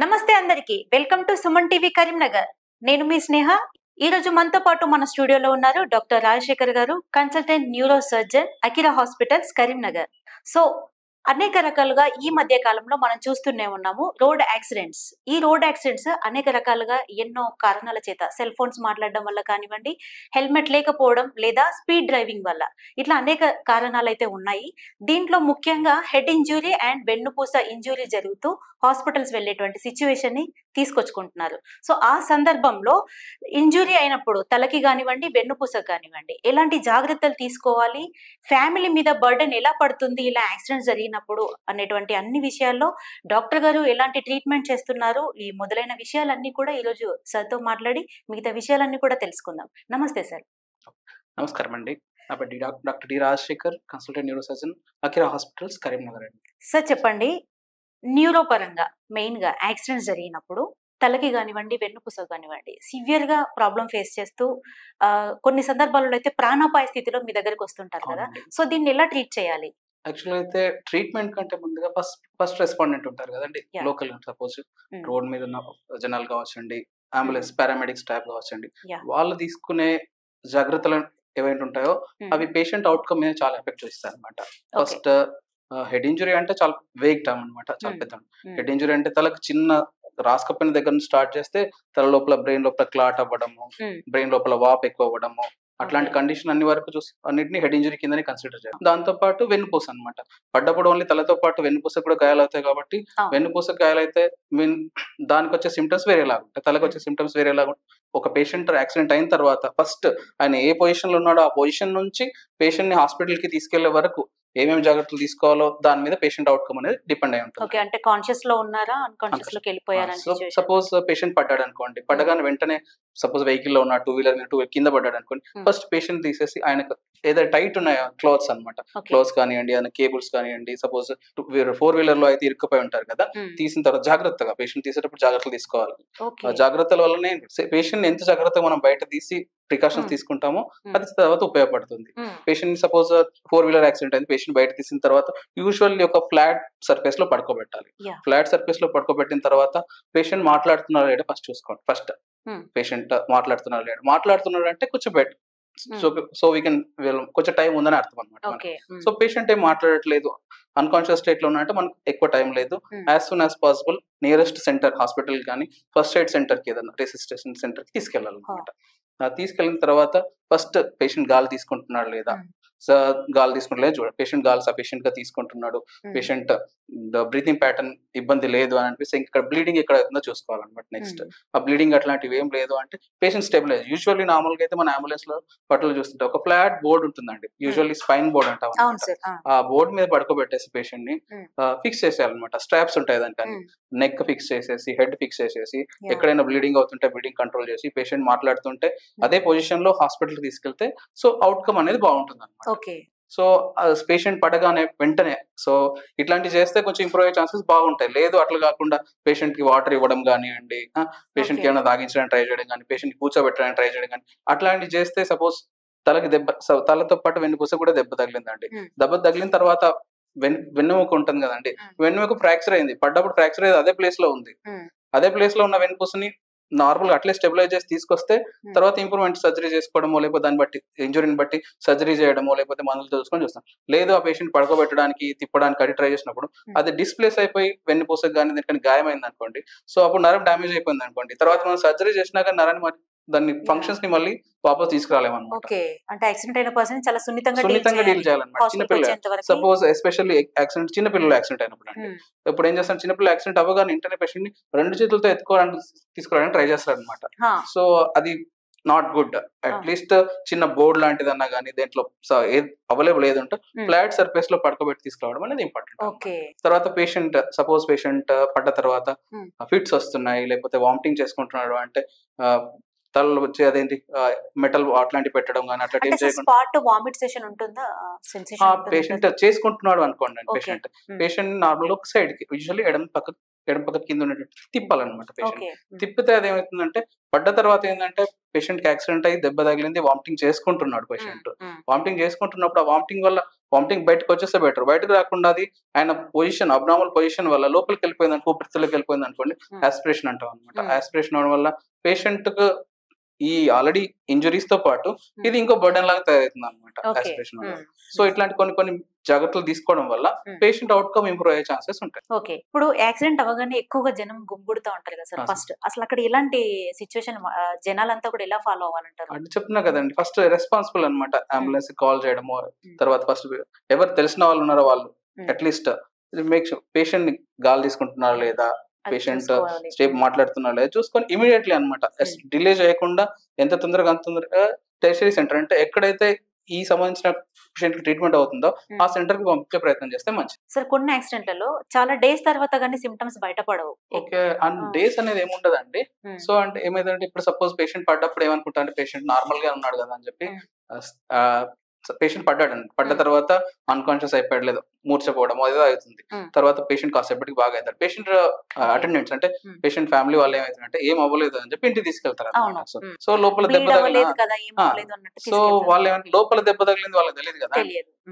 నమస్తే అందరికి welcome to Suman TV Karimnagar. నేను మీ స్నేహ. ఈ రోజు మనతో పాటు మన స్టూడియోలో ఉన్నారు డాక్టర్ రాజశేఖర్ గారు, consultant neurosurgeon, Akira hospitals Karimnagar. So అనేక రకాలుగా ఈ మధ్య కాలంలో మనం చూస్తూనే ఉన్నాము రోడ్ యాక్సిడెంట్స్. ఈ రోడ్ యాక్సిడెంట్స్ అనేక రకాలుగా ఎన్నో కారణాల చేత, సెల్ ఫోన్స్ మాట్లాడడం వల్ల కానివ్వండి, హెల్మెట్ లేకపోవడం లేదా స్పీడ్ డ్రైవింగ్ వల్ల, ఇట్లా అనేక కారణాలు అయితే ఉన్నాయి. దీంట్లో ముఖ్యంగా హెడ్ ఇంజురీ అండ్ వెన్నుపూస ఇంజురీ జరుగుతూ హాస్పిటల్స్ వెళ్ళేటువంటి సిచ్యువేషన్ ని తీసుకొచ్చుకుంటున్నారు. సో ఆ సందర్భంలో ఇంజురీ అయినప్పుడు తలకి కానివ్వండి, వెన్నుపూసకు కానివ్వండి, ఎలాంటి జాగ్రత్తలు తీసుకోవాలి, ఫ్యామిలీ మీద బర్డెన్ ఎలా పడుతుంది ఇలా యాక్సిడెంట్ జరిగినప్పుడు అనేటువంటి అన్ని విషయాల్లో డాక్టర్ గారు ఎలాంటి ట్రీట్మెంట్ చేస్తున్నారు, ఈ మొదలైన విషయాలన్నీ కూడా ఈరోజు సార్తో మాట్లాడి మిగతా విషయాలన్నీ కూడా తెలుసుకుందాం. నమస్తే సార్. నమస్కారం అండి. నా పేరు doctor D Rajasekhar, consultant neurosurgeon, Akira hospitals Karimnagar అండి. సార్ చెప్పండి, న్యూరో పరంగా మెయిన్ గా యాక్సిడెంట్స్ జరిగినప్పుడు తలకి కానివ్వండి, వెన్నుపూసకు కానివ్వండి, సివియర్ గా ప్రాబ్లం ఫేస్ చేస్తూ కొన్ని సందర్భాలలో అయితే ప్రాణాపాయ స్థితిలో మీ దగ్గరికి వస్తుంటారు కదా. అవునండి. సో దీన్ని ఎలా ట్రీట్ చేయాలి? యాక్చువల్‌గా అయితే ట్రీట్మెంట్ కంటే ముందుగా ఫస్ట్ రెస్పాండెంట్ ఉంటారు కదండీ. Yeah. Local suppose Mm. Road మీద ఉన్న జనాలు కావచ్చండి, అంబులెన్స్ పారామెడిక్ స్టాఫ్ కావచ్చండి. Yeah. వాళ్ళు తీసుకునే జాగ్రత్తలు ఏవైతే ఉంటాయో అవి పేషెంట్ అవుట్‌కమ్ మీద చాలా ఎఫెక్ట్ చూపిస్తాయన్నమాట. ఫస్ట్ హెడ్ ఇంజురీ అంటే చాలా వేగ్ టర్మ్ అన్నమాట. చాలా పెద్ద హెడ్ ఇంజురీ అంటే తలకు చిన్న రాసుకపోయిన దగ్గర నుంచి స్టార్ట్ చేస్తే తల లోపల బ్రెయిన్ లోపల క్లాట్ అవ్వడము, బ్రెయిన్ లోపల వాప్ ఎక్కువ అవ్వడము, అట్లాంటి కండిషన్ అన్ని వరకు అన్నిటిని హెడ్ ఇంజురీ కిందనే కన్సిడర్ చేయాలి. దాంతో పాటు వెన్నుపూస అన్నమాట. పడ్డప్పుడు ఓన్లీ తలతో పాటు వెన్నుపూస కూడా గాయాలవుతాయి కాబట్టి వెన్నుపూస గాయాలైతే దానికి వచ్చే సిమ్టమ్స్ వేరేలాగా ఉంటాయి, తలకు వచ్చే సిమ్టమ్స్ వేరేలాగా ఉంటాయి. ఒక పేషెంట్ యాక్సిడెంట్ అయిన తర్వాత ఫస్ట్ ఆయన ఏ పొజిషన్ లో ఉన్నాడో ఆ పొజిషన్ నుంచి పేషెంట్ ని హాస్పిటల్ కి తీసుకెళ్లే వరకు ఏమేమి జాగ్రత్తలు తీసుకోవాలో దాని మీద పేషెంట్ అవుట్కమ్ అనేది డిపెండ్ అయి ఉంటుంది. ఓకే, అంటే కాన్షియస్ లో ఉన్నారా, అన్కాన్షియస్ లోకి వెళ్ళిపోయారా? సపోజ్ పేషెంట్ పడ్డాడు అనుకోండి, పడ్డగానే వెంటనే సపోజ్ వెహికల్ లో ఉన్న టూ వీలర్ కింద పడ్డాడు అనుకోండి, ఫస్ట్ పేషెంట్ తీసేసి ఆయనకు ఏదైతే టైట్ ఉన్నాయో క్లోత్స్ అనమాట, క్లోత్స్ కానివ్వండి, ఏదైనా కేబుల్స్ కానివ్వండి, సపోజ్ 4 వీలర్ లో అయితే ఇరుక్కుపోయి ఉంటారు కదా, తీసిన తర్వాత జాగ్రత్తగా పేషెంట్ తీసేటప్పుడు జాగ్రత్తలు తీసుకోవాలి. జాగ్రత్తల వల్లనే పేషెంట్ ఎంత జాగ్రత్తగా మనం బయట తీసి ప్రికాషన్స్ తీసుకుంటామో అది తర్వాత ఉపయోగపడుతుంది. పేషెంట్ సపోజ్ 4 వీలర్ యాక్సిడెంట్ అయింది, పేషెంట్ బయట తీసిన తర్వాత యూజువల్లీ ఒక ఫ్లాట్ సర్ఫేస్ లో పడుకోబెట్టాలి. ఫ్లాట్ సర్ఫేస్ లో పడుకోబెట్టిన తర్వాత పేషెంట్ మాట్లాడుతున్నారా లేదా ఫస్ట్ చూసుకోండి. ఫస్ట్ పేషెంట్ మాట్లాడుతున్నాడు అంటే కొంచెం బెటర్, సో వీ కెన్ కొంచెం టైం ఉందని అర్థం అనమాట. సో పేషెంట్ ఏం మాట్లాడట్లేదు, అన్కాన్షియస్ స్టేట్ లో ఉన్నట్టు మనకు ఎక్కువ టైం లేదు. As soon as possible nearest centre hospital కానీ ఫస్ట్ ఎయిడ్ సెంటర్ కి ఏదైనా రెసిస్టేషన్ సెంటర్ కి తీసుకెళ్ళాలన్నమాట. తీసుకెళ్ళిన తర్వాత ఫస్ట్ పేషెంట్ గాలి తీసుకుంటున్నాడు లేదా, గాలి తీసుకుంటలేదు చూడండి. పేషెంట్ గాలి సఫిషియెంట్ గా తీసుకుంటున్నాడు, పేషెంట్ బ్రీతింగ్ ప్యాటర్న్ ఇబ్బంది లేదు అని అనిపిస్తే ఇక్కడ బ్లీడింగ్ ఎక్కడ అవుతుందో చూసుకోవాలన్నమాట. నెక్స్ట్ ఆ బ్లీడింగ్ అట్లాంటివి ఏం లేదు అంటే పేషెంట్ స్టెబిలైజ్. యూజువల్లీ నార్మల్ గా అయితే మన అంబులెన్స్ లో పట్టులో చూస్తుంటే ఒక ఫ్లాట్ బోర్డ్ ఉంటుందండి, యూజువల్లీ స్పైన్ బోర్డ్ అంటాం. ఆ బోర్డ్ మీద పడుకోబెట్టేసి పేషెంట్ ని ఫిక్స్ చేసేయాలన్నమాట. స్ట్రాప్స్ ఉంటాయి దానికి, నెక్ ఫిక్స్ చేసేసి, హెడ్ ఫిక్స్ చేసేసి, ఎక్కడైనా బ్లీడింగ్ అవుతుంటే బ్లీడింగ్ కంట్రోల్ చేసి, పేషెంట్ మాట్లాడుతుంటే అదే పొజిషన్ లో హాస్పిటల్ కి తీసుకెళ్తే సో అవుట్కమ్ అనేది బాగుంటుంది అనమాట. సో పేషెంట్ పడగానే వెంటనే సో ఇట్లాంటివి చేస్తే కొంచెం ఇంప్రూవ్ అయ్యే ఛాన్సెస్ బాగుంటాయి. లేదు అట్లా కాకుండా పేషెంట్ కి వాటర్ ఇవ్వడం కానివ్వండి, పేషెంట్ కి ఏమైనా తాగించడానికి ట్రై చేయడం కానీ, పేషెంట్ కూర్చోబెట్టడానికి ట్రై చేయడం కానీ, అట్లాంటివి చేస్తే సపోజ్ తలకి తలతో పాటు వెన్నుపూస కూడా దెబ్బ తగిలిందండి. దెబ్బ తగిలిన తర్వాత వెన్నెముక ఉంటుంది కదండి, వెన్నెముక ఫ్రాక్చర్ అయింది, పడ్డప్పుడు ఫ్రాక్చర్ అయ్యేది అదే ప్లేస్ లో ఉంది. అదే ప్లేస్ లో ఉన్న వెన్నుపూసని నార్మల్ అట్లే స్టెబిలైజ్ చేసి తీసుకొస్తే తర్వాత ఇంప్రూవ్మెంట్ సర్జరీ చేసుకోవడమో, లేకపోతే దాన్ని బట్టి ఇంజురీని బట్టి సర్జరీ చేయడమో, లేకపోతే మందులు తెలుసుకొని చూస్తాం. లేదు ఆ పేషెంట్ పడుకోబెట్టడానికి తిప్పడానికి అది ట్రై చేసినప్పుడు అది డిస్ప్లేస్ అయిపోయి వెన్నుపూసకు కానీ దీనికి గాయమైంది అనుకోండి, సో అప్పుడు నరం డ్యామేజ్ అయిపోయింది అనుకోండి, తర్వాత మనం సర్జరీ చేసినాక నరాన్ని దాన్ని ఫంక్షన్స్ ని మళ్ళీ వాపస్ తీసుకురాలేమన్నమాట. అంటే యాక్సిడెంట్ అయిన పర్సన్ చాలా సున్నితంగా డీల్ చేయాలన్నమాట. చిన్నపిల్లలు సపోజ్ ఎస్పెషల్లీ యాక్సిడెంట్ చిన్నపిల్లలు యాక్సిడెంట్ అయినప్పుడు అండి, ఇప్పుడు ఏం చేస్తాను, చిన్నపిల్లలు యాక్సిడెంట్ అవ్వగానే ఇంటర్నే పేషెంట్ ని 2 చేతులతో తీసుకురావడానికి ట్రై చేస్తారు అనమాట. సో అది నాట్ గుడ్. అట్లీస్ట్ చిన్న బోర్డ్ లాంటిదన్నా కానీ దేంట్లో అవైలబుల్ ఏది ఉంటే ఫ్లాట్ సర్ఫేస్ లో పడుకోబెట్టి తీసుకురావడం అనేది ఇంపార్టెంట్. తర్వాత సపోజ్ పేషెంట్ పడ్డ తర్వాత ఫిట్స్ వస్తున్నాయి, లేకపోతే వామిటింగ్ చేసుకుంటున్నాడు అంటే తలలో వచ్చి అదేంటి మెటల్ అట్లాంటి పెట్టడం కానీ అట్లా పేషెంట్ చేసుకుంటున్నాడు అనుకోండి, పేషెంట్ నార్మల్ ఒక సైడ్ కి యూజువల్లీ ఎడమ పక్క ఎడమ పక్క కింద ఉండేటట్టు తిప్పాలన్నమాట పేషెంట్. ఓకే. తిప్పితే అది ఏమవుతుందంటే పడ్డ తర్వాత ఏంటంటే పేషెంట్‌కి యాక్సిడెంట్ అయ్యి దెబ్బ తగిలింది, వామిటింగ్ చేసుకుంటున్నాడు పేషెంట్. వామిటింగ్ చేసుకుంటున్నప్పుడు ఆ వామిటింగ్ బయటకొచ్చేస్తే బెటర్. బయటకు రాకుండా అది ఆయన అబ్నార్మల్ పొజిషన్ వల్ల లోపలికెళ్ళిపోయిందనుకో, ఊపిరితిత్తుల్లోకెళ్ళిపోయిందనుకోండి, యాస్పిరేషన్ అంటాం అన్నమాట. యాస్పిరేషన్ అవ్వడం వల్ల పేషెంట్‌కు ఈ ఆల్రెడీ ఇంజురీస్‌తో పాటు ఇది ఇంకో బర్డెన్ లాగా తయారవుతుందన్నమాట యాస్పిరేషన్ వల్ల. సో ఇట్లాంటి కొన్ని జాగ్రత్తలు తీసుకోవడం వల్ల పేషెంట్ అవుట్‌కమ్ ఇంప్రూవ్ అయ్యే ఛాన్సెస్ ఉంటాయి. ఓకే. ఇప్పుడు యాక్సిడెంట్ అవ్వగానే ఎక్కువగా జనం గుంపుడుతా ఉంటారు కదా సార్ ఫస్ట్. అసలు అక్కడ ఎలాంటి సిట్యుయేషన్ జనాలంతా కూడా ఎలా ఫాలో అవ్వాలంటారు? అంటే చెప్తున్నా కదండి, ఫస్ట్ రెస్పాన్సిబుల్ అన్నమాట. అంబులెన్స్ కాల్ చేయడము, తర్వాత ఫస్ట్ ఎవరు తెలిసిన వాళ్ళు ఉన్నారో వాళ్ళు అట్లీస్ట్ మేక్ షూర్ పేషెంట్ గాలి తీసుకుంటున్నారా లేదా, పేషెంట్ స్టేప్ మాట్లాడుతున్నారా లేదా చూసుకొని ఇమీడియట్లీ అన్నమాట. డిలే చేయకుండా ఎంత తొందరగా అంత తొందరగా టెర్షియరీ సెంటర్ అంటే ఎక్కడైతే ఈ సంబంధించిన పేషెంట్ కి ట్రీట్మెంట్ అవుతుందో ఆ సెంటర్ కి పంపించే ప్రయత్నం చేస్తే మంచిది. సార్ కొన్ని యాక్సిడెంట్లలో చాలా డేస్ తర్వాత గానీ సిమ్టమ్స్ బయటపడవు. ఓకే. డేస్ అనేది ఏముండదండి. సో అంటే ఏమైందంటే ఇప్పుడు సపోజ్ పేషెంట్ పడ్డప్పుడు ఏమనుకుంటా అంటే పేషెంట్ నార్మల్ గా ఉన్నాడు కదా అని చెప్పి పేషెంట్ పడ్డాడండి. పడ్డ తర్వాత అన్కాన్షియస్ అయిపోయాడు, లేదా మూర్చపోవడం ఏదో అవుతుంది. తర్వాత పేషెంట్ కాసేపటికి బాగా అవుతాడు. పేషెంట్ అటెండెంట్స్ అంటే పేషెంట్ ఫ్యామిలీ వాళ్ళు ఏమైతుందంటే ఏం అవ్వలేదు అని చెప్పి ఇంటికి తీసుకెళ్తారు అన్నమాట. సో లోపల దెబ్బ సో వాళ్ళు ఏమంటే లోపల దెబ్బ తగిలింది వాళ్ళకి తెలియదు కదా.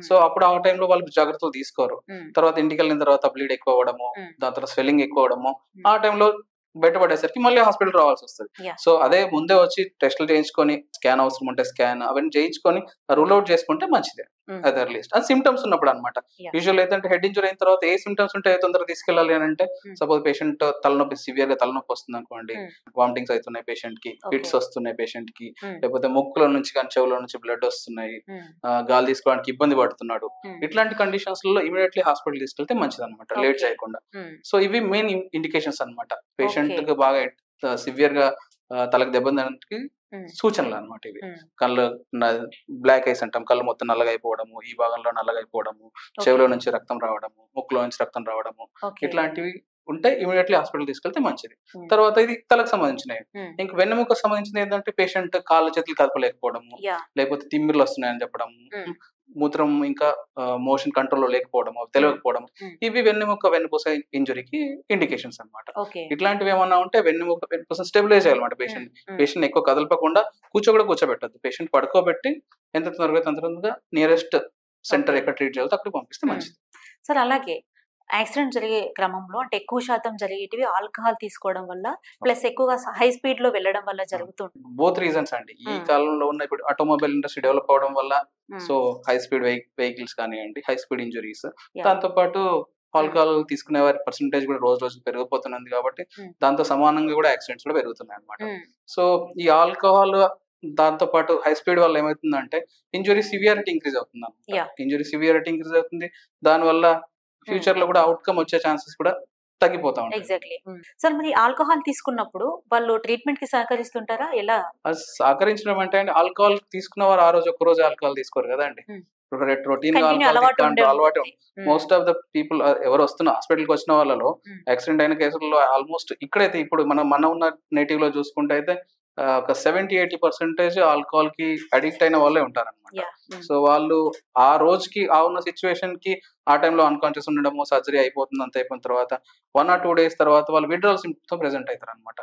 సో అప్పుడు ఆ టైంలో వాళ్ళు జాగ్రత్తలు తీసుకోరు. తర్వాత ఇంటికి వెళ్ళిన తర్వాత బ్లీడ్ ఎక్కువ అవ్వడము, దాని తర్వాత స్వెల్లింగ్ ఎక్కువ అవడము, ఆ టైంలో బయటపడేసరికి మళ్ళీ హాస్పిటల్ రావాల్సి వస్తుంది. సో అదే ముందే వచ్చి టెస్టులు చేయించుకొని, స్కాన్ అవసరం ఉంటే స్కాన్ అవన్నీ చేయించుకొని రూల్ అవుట్ చేసుకుంటే మంచిదే. అది అట్లీస్ట్ అది సిమ్టమ్స్ ఉన్నప్పుడు అనమాట. యూజువల్ అయితే హెడ్ ఇంజరీ అయిన తర్వాత ఏ సిమ్టమ్స్ ఉంటే తొందరగా తీసుకెళ్ళాలి అని అంటే, సపోజ్ పేషెంట్ తలనొప్పి సివియర్ గా తలనొప్పి వస్తుంది అనుకోండి, వామిటింగ్స్ అవుతున్నాయి పేషెంట్ కి, ఫిట్స్ వస్తున్నాయి పేషెంట్ కి, లేకపోతే ముక్కులో నుంచి కానీ చెవులో నుంచి బ్లడ్ వస్తున్నాయి, గాలి తీసుకోవడానికి ఇబ్బంది పడుతున్నాడు, ఇట్లాంటి కండిషన్స్ లో ఇమీడియట్లీ హాస్పిటల్ తీసుకెళ్తే మంచిది అనమాట, లేట్ చేయకుండా. సో ఇవి మెయిన్ ఇండికేషన్స్ అనమాట. పేషెంట్ కి బాగా సివియర్ గా తలకు దెబ్బకి సూచనలు అనమాట ఇవి. కళ్ళు బ్లాక్ ఐస్ అంటాం, కళ్ళు మొత్తం నల్లగా అయిపోవడము, ఈ భాగంలో నల్లగా అయిపోవడము, చెవిలో నుంచి రక్తం రావడము, ముక్కులో నుంచి రక్తం రావడము, ఇట్లాంటివి ఉంటే ఇమీడియట్లీ హాస్పిటల్ తీసుకెళ్తే మంచిది. తర్వాత ఇది తలకు సంబంధించినవి. ఇంకా వెన్నెముకకు సంబంధించింది ఏంటంటే పేషెంట్ కాళ్ళు చేతులు కదపలేకపోవడము, లేకపోతే తిమ్మిర్లు వస్తున్నాయని చెప్పడము, మూత్రం ఇంకా మోషన్ కంట్రోల్ లో లేకపోవడం, తెలియకపోవడం, ఇవి వెన్నుపూస ఇంజురీకి ఇండికేషన్స్ అన్నమాట. ఇట్లాంటివి ఏమన్నా ఉంటే వెన్నుపూస స్టెబిలైజ్ చేయాలన్నమాట. పేషెంట్ ఎక్కువ కదలపకుండా కూర్చోబెట్టద్దు. పేషెంట్ పడుకోబెట్టి ఎంత తొందరగా నియరెస్ట్ సెంటర్ ఎక్కడ ట్రీట్ చేయాలో అక్కడ పంపిస్తే మంచిది. సార్ అలాగే యాక్సిడెంట్ జరిగే క్రమంలో అంటే ఎక్కువ శాతం జరిగేటివి ఆల్కహాల్ తీసుకోవడం వల్ల, ప్లస్ ఎక్కువగా హై స్పీడ్ లో వెళ్ళడం వల్ల జరుగుతుంది. బోత్ రీజన్స్ అండి. ఈ కాలంలో ఉన్న ఇప్పుడు ఆటోమొబైల్ ఇండస్ట్రీ డెవలప్ అవడం వల్ల, సో హై స్పీడ్ వెహికల్స్ కానివ్వండి, హై స్పీడ్ ఇంజురీస్, దాంతో పాటు ఆల్కహాల్ తీసుకునే వారి పర్సెంటేజ్ కూడా రోజు పెరిగిపోతున్నది కాబట్టి దాంతో సమానంగా కూడా యాక్సిడెంట్స్ కూడా పెరుగుతున్నాయి అన్నమాట. సో ఈ ఆల్కహాల్ దాంతో పాటు హై స్పీడ్ వల్ల ఏమవుతుందంటే ఇంజురీ సివియారిటీ ఇంక్రీజ్ అవుతుంది. దానివల్ల ఫ్యూచర్ లో కూడా అవుట్కమ్ వచ్చే ఛాన్సెస్ కూడా తగ్గిపోతా ఉంటాయి. ఎగ్జాక్ట్లీ. సార్ మరి ఆల్కహాల్ తీసుకున్నప్పుడు వాళ్ళు ట్రీట్మెంట్ కి సహకరిస్తుంటారా? ఎలా సహకరించడం అంటే ఆల్కహాల్ తీసుకున్న వారు ఆ రోజు ఒక్క రోజు ఆల్కహాల్ తీసుకోరు కదా అండి. రొటీన్ అలవాటు. మోస్ట్ ఆఫ్ ద పీపుల్ ఎవరు వస్తున్న హాస్పిటల్ కి వచ్చిన వాళ్ళలో యాక్సిడెంట్ అయిన కేసుల్లో ఆల్మోస్ట్ ఇక్కడైతే ఇప్పుడు మన ఉన్న నేటివ్ లో చూసుకుంటే అయితే ఒక 70-80% ఆల్కహాల్ కి అడిక్ట్ అయిన వాళ్ళే ఉంటారన్నమాట. సో వాళ్ళు ఆ రోజుకి ఆ ఉన్న సిచ్యువేషన్ కి ఆ టైంలో అన్కాన్షియస్ ఉండడము, సర్జరీ అయిపోతుంది, అంత అయిపోయిన తర్వాత 1 or 2 days తర్వాత వాళ్ళు విడ్రాల్ సింప్టమ్స్ తో ప్రెజెంట్ అవుతారు అనమాట.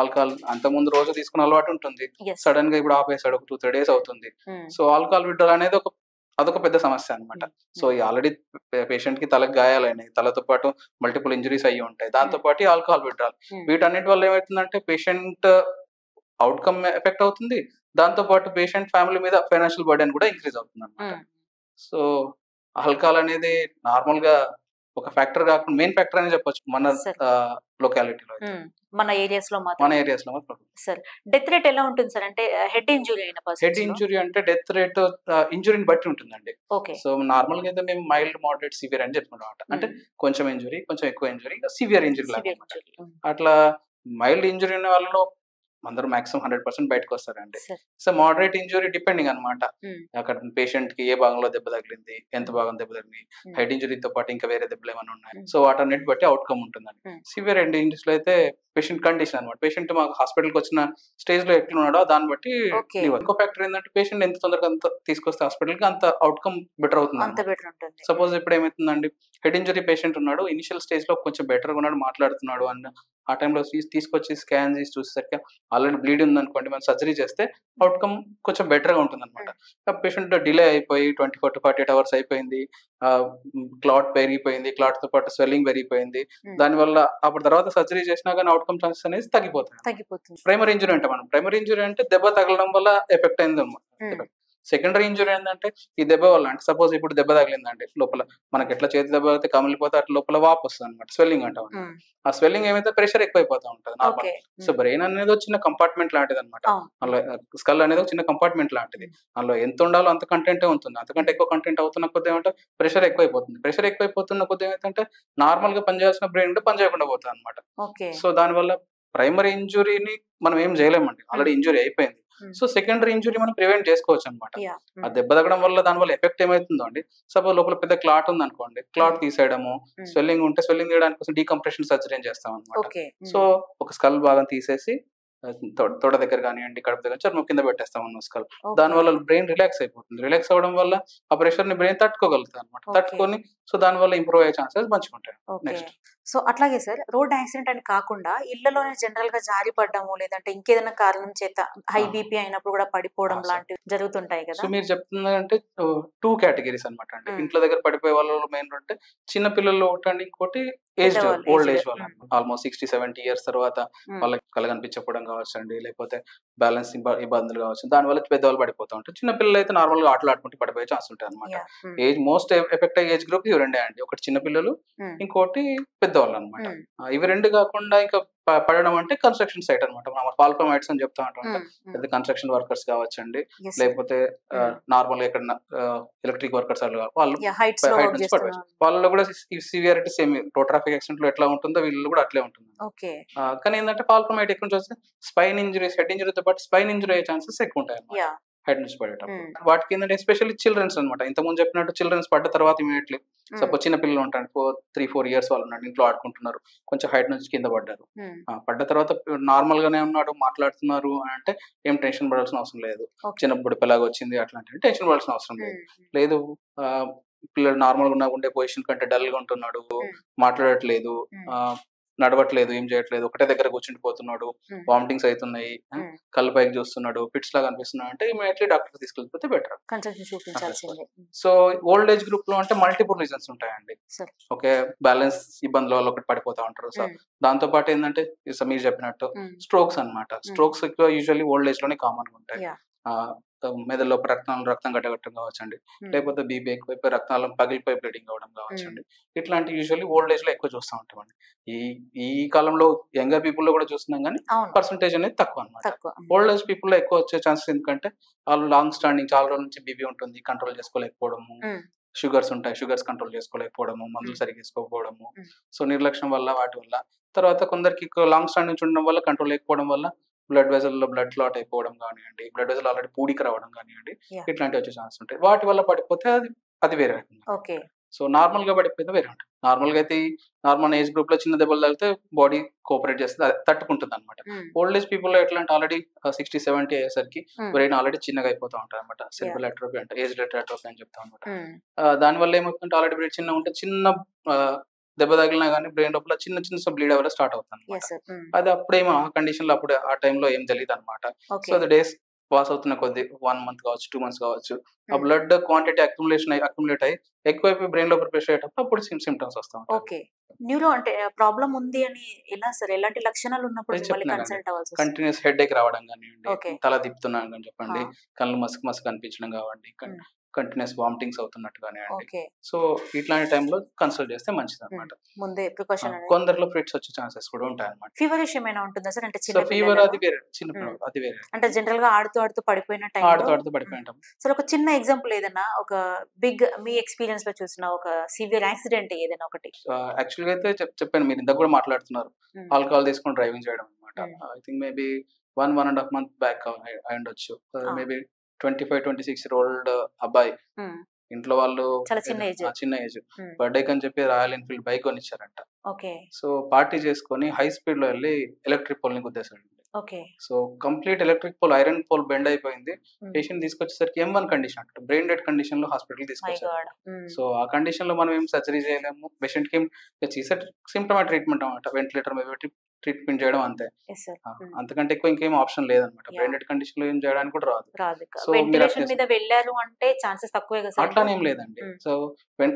ఆల్కహాల్ అంత ముందు రోజు తీసుకున్న అలవాటు ఉంటుంది, సడన్ గా ఇప్పుడు ఆపేసాడు, ఒక 2-3 days అవుతుంది. సో ఆల్కహాల్ విడ్రాల్ అనేది అదొక పెద్ద సమస్య అనమాట. సో ఆల్రెడీ పేషెంట్ కి తలకు గాయాలైనాయి, తలతో పాటు మల్టిపుల్ ఇంజరీస్ అయ్యి ఉంటాయి, దాంతో పాటు ఆల్కహాల్ విడ్రాల్, వీటన్నిటి వల్ల ఏమవుతుందంటే పేషెంట్ అవుట్కమ్ ఎఫెక్ట్ అవుతుంది, దాంతో పాటు పేషెంట్ ఫ్యామిలీ మీద ఫైనాన్షియల్ బర్డెన్ కూడా ఇంక్రీజ్ అవుతుంది అనమాట. సో ఆల్కహాల్ అనేది నార్మల్ గా ఒక ఫ్యాక్టర్ కాకుండా మెయిన్ ఫ్యాక్టర్ అని చెప్పొచ్చు మన లొకాలిటీలో, మన ఏరియాస్ లో మాత్రం. సార్ డెత్ రేట్ ఎలా ఉంటుంది సార్? అంటే హెడ్ ఇంజురీ అయిన పర్సన్, హెడ్ ఇంజురీ అంటే డెత్ రేట్ ఇంజురీని బట్టి ఉంటుందండి. సో నార్మల్ గా అయితే మేము మైల్డ్, మోడరేట్, సివియర్ అని చెప్పుకుంటాం అనమాట. అంటే కొంచెం ఇంజురీ, కొంచెం ఎక్కువ ఇంజురీ, సివియర్ ఇంజురీ లాగా. అట్లా మైల్డ్ ఇంజురీ ఉన్న వాళ్ళలో అందరూ మాక్సిమం 100% బయటకు వస్తారండి. సో మోడరేట్ ఇంజురీ డిపెండింగ్ అనమాట, అక్కడ పేషెంట్ కి ఏ భాగంలో దెబ్బ తగిలింది, ఎంత భాగం దెబ్బ తగిలింది, హెడ్ ఇంజురీతో పాటు ఇంకా వేరే దెబ్బలు ఏమైనా ఉన్నాయి, సో వాటన్నిటి బట్టి అవుట్కమ్ ఉంటుందండి. సివియర్ హెడ్ ఇంజరీస్ లో అయితే పేషెంట్ కండిషన్ అనమాట. పేషెంట్ మాకు హాస్పిటల్కి వచ్చిన స్టేజ్ లో ఎట్లున్నాడో దాన్ని బట్టి ఓకే. లీవ్. ఇంకో ఫ్యాక్టర్ ఏంటంటే పేషెంట్ ఎంత తొందరగా అంత తీసుకొస్తే హాస్పిటల్కి అంత అవుట్కమ్ బెటర్ అవుతుంది అంత అనమాట. బెటర్ ఉంటుంది. సపోజ్ ఇప్పుడు ఏమవుతుందండి, హెడ్ ఇంజరీ పేషెంట్ ఉన్నాడు, ఇనిషియల్ స్టేజ్ లో కొంచెం బెటర్గా ఉన్నాడు, మాట్లాడుతున్నాడు అన్న ఆ టైంలో తీసుకొచ్చి స్కాన్ చేసి చూసేసరికి ఆల్రెడీ బ్లీడ్ ఉంది అనుకోండి, మనం సర్జరీ చేస్తే అవుట్కమ్ కొంచెం బెటర్గా ఉంటుంది అనమాట. పేషెంట్ డిలే అయిపోయి 24 to 48 hours అయిపోయింది, క్లాట్ పెరిగిపోయింది, క్లాట్ తో పాటు స్వెల్లింగ్ పెరిగిపోయింది, దానివల్ల అప్పుడు తర్వాత సర్జరీ చేసినా కానీ అవుట్కమ్ ఛాన్సెస్ అనేది తగ్గిపోతాయి. ప్రైమరీ ఇంజరీ అంటే మనం ప్రైమరీ ఇంజరీ అంటే దెబ్బ తగలడం వల్ల ఎఫెక్ట్ అయింది అనమాట. సెకండరీ ఇంజరీ ఏంటంటే ఈ దెబ్బ వల్ల, అంటే సపోజ్ ఇప్పుడు దెబ్బ తగిలిందండి లోపల, మనకి ఎట్లా చేతి దెబ్బ అయితే కమిలిపోతే అట్లా లోపల వాపు వస్తుంది అనమాట, స్వెల్లింగ్ అంటాం. ఆ స్వెల్లింగ్ ఏమైతే ప్రెషర్ ఎక్కువైపోతా ఉంటుంది నార్మల్. సో బ్రెయిన్ అనేది ఒక చిన్న కంపార్ట్మెంట్ లాంటిది అనమాట. అందులో స్కల్ అనేది ఒక చిన్న కంపార్ట్మెంట్ లాంటిది. అందులో ఎంత ఉండాలో అంత కంటెంటే ఉంటుంది. అంతకంటే ఎక్కువ కంటెంట్ అవుతున్న కొద్ది ఏమంటే ప్రెషర్ ఎక్కువైపోతుంది. ప్రెషర్ ఎక్కువైపోతున్న కొద్ది ఏమైతే నార్మల్ గా పనిచేయాల్సిన బ్రెయిన్ కూడా పని చేయకుండా పోతుంది అనమాట. సో దానివల్ల ప్రైమరీ ఇంజురీని మనం ఏం చేయలేమండి, ఆల్రెడీ ఇంజురీ అయిపోయింది. సో సెకండరీ ఇంజురీ మనం ప్రివెంట్ చేసుకోవచ్చు అనమాట. ఆ దెబ్బ తగ్గడం వల్ల దాని వల్ల ఎఫెక్ట్ ఏమైతుందో అండి, సపోజ్ లోపల పెద్ద క్లాట్ ఉంది అనుకోండి, క్లాట్ తీసేయడము, స్వెల్లింగ్ ఉంటే స్వెల్లింగ్ తీయడానికి కోసం డీకంప్రెషన్ సర్జరీ చేస్తాం అనమాట. సో ఒక స్కల్ భాగం తీసేసి తొడ దగ్గర కానివ్వండి, కడుపు దగ్గర చర్మం కింద పెట్టేస్తాం అన్న స్కల్. దాని వల్ల బ్రెయిన్ రిలాక్స్ అయిపోతుంది. రిలాక్స్ అవ్వడం వల్ల ఆ ప్రెషర్ ని బ్రెయిన్ తట్టుకోగలుగుతాయి అనమాట. తట్టుకొని సో దాని వల్ల ఇంప్రూవ్ అయ్యే ఛాన్సెస్ మంచిగా ఉంటాయి. నెక్స్ట్ సో అట్లాగే సార్, రోడ్ యాక్సిడెంట్ అని కాకుండా ఇళ్లలోనే జనరల్ గా జారి పడ్డము, లేదంటే ఇంకేదైనా కారణం చేత హై బీపీ అయినప్పుడు కూడా పడిపోవడం లాంటివి జరుగుతుంటాయి కదా. సో మీరు చెప్తుందంటే 2 కేటగిరీస్ అనమాట. అంటే ఇంట్లో దగ్గర పడిపోయే వాళ్ళు మెయిన్ అంటే చిన్న పిల్లలు ఒకటి అండి, ఇంకోటి ఓల్డ్ ఏజ్ వాళ్ళు, ఆల్మోస్ట్ 60-70 years తర్వాత వాళ్ళకి కళ కనిపించకపోవడం కావచ్చు అండి, లేకపోతే బ్యాలెన్స్ ఇబ్బందులు కావచ్చు, దాని వల్ల పెద్దవాళ్ళు పడిపోతూ ఉంటారు. చిన్న పిల్లలు అయితే నార్మల్ గా ఆటలు ఆడుకుంటూ పడిపోయే ఛాన్స్ ఉంటాయి అనమాట. ఏజ్ మోస్ట్ ఎఫెక్ట్ అయ్యే ఏజ్ గ్రూప్ ఇవి రెండే అండి, ఒకటి చిన్న పిల్లలు, ఇంకోటి పెద్దవాళ్ళు అనమాట. ఇవి రెండు కాకుండా ఇంకా పడడం అంటే కన్స్ట్రక్షన్ సైట్ అనమాట. మనం పాల్పమైట్స్ అని చెప్తా ఉంటాం. పెద్ద కన్స్ట్రక్షన్ వర్కర్స్ కావచ్చండి, లేకపోతే నార్మల్ ఎక్కడ ఎలక్ట్రిక్ వర్కర్స్ వాళ్ళు హైట్ నుంచి పడవచ్చు. వాళ్ళలో కూడా severity same road traffic accident లో ఎట్లా ఉంటుందో వీళ్ళు కూడా అట్లే ఉంటుంది. కానీ ఏంటంటే పాల్పమైట్ ఎక్కడి నుంచి వస్తే స్పైన్ ఇంజరీస్, హెడ్ ఇంజరీతో పాటు స్పైన్ ఇంజరీ అయ్యే ఛాన్సెస్ ఎక్కువ ఉంటాయి అన్నమాట హెడ్ నుంచి పడేటప్పుడు. వాటికి ఏంటంటే ఎస్పెషల్లీ చిల్డ్రన్స్ అనమాట. ఇంతకుముందు చెప్పినట్టు చిల్డ్రన్స్ పడ్డ తర్వాత ఇమీడియట్లీ సపోజ్ చిన్న పిల్లలు ఉంటారు, 3-4 years వాళ్ళు ఉన్నారు, ఇంట్లో ఆడుకుంటున్నారు, కొంచెం హైట్ నుంచి కింద పడ్డారు, పడ్డ తర్వాత నార్మల్ గానే ఉన్నాడు, మాట్లాడుతున్నారు అంటే ఏం టెన్షన్ పడాల్సిన అవసరం లేదు. చిన్నప్పుడు పిల్లగా వచ్చింది అట్లాంటి టెన్షన్ పడాల్సిన అవసరం లేదు. పిల్లలు నార్మల్ గా ఉండే పొజిషన్ కంటే డల్ గా ఉంటున్నాడు, మాట్లాడట్లేదు, నడవట్లేదు, ఏం చేయట్లేదు, ఒకటే దగ్గర కూర్చుండి పోతున్నాడు, వామిటింగ్స్ అవుతున్నాయి, కళ్ళు పైకి చూస్తున్నాడు, ఫిట్స్ లాగా అనిపిస్తున్నాడు అంటే ఇమీడియట్లీ డాక్టర్ తీసుకెళ్ళిపోతే better. So old age group లో అంటే మల్టిపుల్ రీజన్స్ ఉంటాయండి. ఓకే, బ్యాలెన్స్ ఇబ్బందుల వల్ల ఒకటి పడిపోతా ఉంటారు. సో దాంతో పాటు ఏంటంటే మీరు చెప్పినట్టు స్ట్రోక్స్ అనమాట. స్ట్రోక్స్ ఎక్కువ యూజువల్లీ ఓల్డ్ ఏజ్ లోనే కామన్ గా ఉంటాయి. మెదడులో రక్తం గడ్డగట్టడం కావచ్చండి, లేకపోతే బీపీ ఎక్కువైపోయి రక్తాలు పగిలిపోయి బ్లీడింగ్ అవ్వడం కావచ్చండి. ఇట్లాంటి యూజువల్లీ ఓల్డ్ ఏజ్ లో ఎక్కువ చూస్తూ ఉంటామండి. ఈ కాలంలో యంగర్ పీపుల్ లో కూడా చూస్తున్నాం కానీ పర్సంటేజ్ అనేది తక్కువ అనమాట. ఓల్డ్ ఏజ్ పీపుల్ లో ఎక్కువ వచ్చే ఛాన్సెస్ ఎందుకంటే వాళ్ళు లాంగ్ స్టాండింగ్ చాలా రోజుల నుంచి బీపీ ఉంటుంది, కంట్రోల్ చేసుకోలేకపోవడము, షుగర్స్ ఉంటాయి, షుగర్స్ కంట్రోల్ చేసుకోలేకపోవడము, మందులు సరిగ్గా వేసుకోకపోవడము, సో నిర్లక్ష్యం వల్ల వాటి వల్ల. తర్వాత కొందరికి లాంగ్ స్టాండింగ్ నుంచి ఉండడం వల్ల కంట్రోల్ లేకపోవడం వల్ల బ్లడ్ వెజల్ లో బ్లడ్ క్లాట్ అయిపోవడం కానివ్వండి, బ్లడ్ వెజల్ ఆల్రెడీ పూడికి రావడం కానివ్వండి, ఇట్లాంటివి వచ్చే ఛాన్స్ ఉంటాయి. వాటి వల్ల పడిపోతే అది వేరే రకం. సో నార్మల్ గా పడిపోతే వేరే ఉంటుంది. నార్మల్ గా అయితే నార్మల్ ఏజ్ గ్రూప్ లో చిన్న దెబ్బలు తగిలితే బాడీ కోఆపరేట్ చేస్తుంది, తట్టుకుంటుంది అనమాట. ఓల్డ్ ఏజ్ పీపుల్ లో ఎట్లా అంటే ఆల్రెడీ 60-70 అయ్యేసరికి బ్రెయిన్ ఆల్రెడీ చిన్నగా అయిపోతా ఉంటాయి అనమాట. సెరిబ్రల్ అట్రోఫీ అంటే ఏజ్ రిలేటెడ్ అట్రోఫీ అని చెప్తా అనమాట. దాని వల్ల ఏమవుతుందంటే ఆల్రెడీ బ్రెయిన్ చిన్న ఉంటే చిన్న దెబ్బ తగిలినా కానీ బ్రెయిన్ లోపల చిన్న చిన్న బ్లీడ్ అవ్వడం స్టార్ట్ అవుతుంది. అది అప్పుడేమో ఆ కండిషన్ లో అప్పుడు ఆ టైంలో ఏం తెలియదు అనమాట. సో అది డేస్ పాస్ అవుతున్న కొద్ది 1 month కావచ్చు, 2 months కావచ్చు, ఆ బ్లడ్ క్వాంటిటీ అక్యుములేట్ అయ్యి ఎక్కువైపోయి బ్రెయిన్ లో ప్రెషర్ అయ్యేటప్పుడు అప్పుడు సిమ్టమ్స్ వస్తాం. న్యూరో అంటే ప్రాబ్లం ఉంది అని ఎలా సార్, ఎలాంటి లక్షణాలు ఉన్నప్పుడు కన్సల్ట్ అవ్వాల్సి వస్తుంది? కంటిన్యూస్ హెడ్ ఏక్ రావడం కానివ్వండి, తల తిప్పుతున్నాను అని చెప్పండి, కళ్ళు మసక అనిపించడం కావండి, కంటిన్యూస్ వామిటింగ్స్ అవుతున్నట్టు కానివ్వండి, సో ఇట్లాంటి టైంలో కన్సల్ట్ చేస్తే మంచిది అనమాట. ముందే ప్రికాషన్. కొందరిలో ఫిట్స్ వచ్చే ఛాన్సెస్ కూడా ఉంటాయి అనమాట. ఫీవరిష్ ఏమైనా ఉంటుందా సార్? అంటే ఫీవర్ అది వేరే, చిన్న అది వేరే. అంటే జనరల్ గా ఆడుతూ పడిపోయిన టైం, ఆడుతూ పడిపోయింటాం. సార్ ఒక చిన్న ఎగ్జాంపుల్ ఏదైనా, ఒక బిగ్ మీ ఎక్స్పీరియన్స్ లో చూసిన ఒక సివియర్ యాక్సిడెంట్ ఏదైనా ఒకటి. యాక్చువల్ గా అయితే చెప్పాను, మీరు ఇందాక కూడా మాట్లాడుతున్నారు, ఆల్కహాల్ తీసుకొని డ్రైవింగ్ చేయడం అనమాట. I think maybe 1.5 month back అయి ఉండొచ్చు. మేబీ 25-26 year old అబ్బాయి, ఇంట్లో వాళ్ళు చిన్న ఏజ్ బర్త్డే అని చెప్పి రాయల్ ఎన్ఫీల్డ్ బైక్ కొనిచ్చారంట. ఓకే. సో పార్టీ చేసుకొని హై స్పీడ్ లో వెళ్ళి ఎలక్ట్రిక్ పోల్ ని గుద్దేశాడు. Okay. So complete electric pole, iron pole bend అయిపోయింది. హ్మ్. పేషెంట్ తీసుకొచ్చేసరికి M1 కండిషన్ అంట, బ్రెయిన్ డెడ్ కండిషన్ లో హాస్పిటల్ మై తీసుకొచ్చారు. గాడ్. హ్మ్. సో ఆ కండిషన్ లో మనం ఏం సర్జరీ చేయలేము. పేషెంట్ కి చేసే సిమ్టమాటిక్ ట్రీట్మెంట్ అనమాట, వెంటిలేటర్ మీద పెట్టి ట్రీట్మెంట్ చేయడం అంతే. Yes sir. అంతకంటే ఎక్కువ ఇంకేం ఆప్షన్ లేదనమాట. యాహ్! బ్రెయిన్ డెడ్ కండిషన్ లో ఏం చేయడానికి కూడా రాదు. రాదు. సో మీరు అట్లా వెంటిలేషన్ మీద వెళ్లారు అంటే ఛాన్సెస్ తక్కువే కదా సార్ ఇంకా? అట్లానేం లేదండి. హ్మ్. సో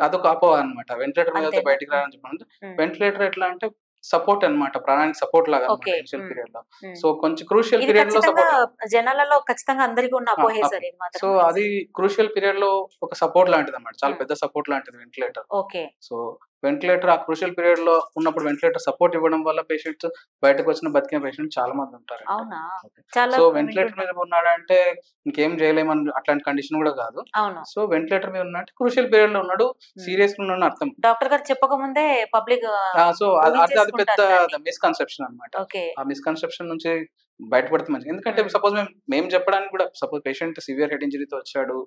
అదొక అపోహ అనమాట. వెంటిలేటర్ మీద వెళ్తే అంతేనా? బయటికి రాదని చెప్పాను. హ్మ్. వెంటిలేటర్ ఎట్లా అంటే సపోర్ట్ అన్నమాట, ప్రాణానికి సపోర్ట్ లాగా అన్నమాట ఓకే. ఇనిషియల్ హ్మ్. పీరియడ్ లో. హ్మ్. సో కొంచెం క్రూషియల్ ఇది పీరియడ్ లో ఖచ్చితంగా సపోర్ట్. జనాలలో ఖచ్చితంగా అందరికి ఉన్న అపోహే సార్ ఇది సో మాత్రం. అది క్రూషియల్ పీరియడ్ లో ఒక సపోర్ట్ లాంటిది అన్నమాట, చాలా హ్మ్. పెద్ద సపోర్ట్ లాంటిది వెంటిలేటర్. ఓకే. సో వెంటిలేటర్ ఆ క్రూషియల్ పీరియడ్ లో ఉన్నప్పుడు వెంటిలేటర్ సపోర్ట్ ఇవ్వడం వల్ల పేషెంట్స్, బయటకు వచ్చిన బతికిన పేషెంట్ చాలా మంది ఉంటారండి. అవునా? ఓకే. చాలా సో వెంటిలేటర్ మీద వింటుంటాను. ఉన్నాడంటే ఇంకేం చేయలేమని అట్లాంటి కండిషన్ కూడా కాదు. అవును. సో వెంటిలేటర్ మీద ఉన్నట్టు క్రూషియల్ పీరియడ్ లో ఉన్నాడు, హ్మ్. సీరియస్ గా ఉన్నాడు అర్థం. డాక్టర్ గారు చెప్పకముందే పబ్లిక్ సో అది పెద్ద ఊహించేసుకుంటారు దాన్ని. మిస్‌కన్సెప్షన్ అన్నమాట. ఓకే. ఆ మిస్‌కన్సెప్షన్ నుంచి బయటపడితే మంచిది. ఎందుకంటే హ్మ్. సపోజ్ మేము చెప్పడానికి కూడా, సపోజ్ పేషెంట్ సివియర్ హెడ్ ఇంజ్యూరీతో వచ్చాడు,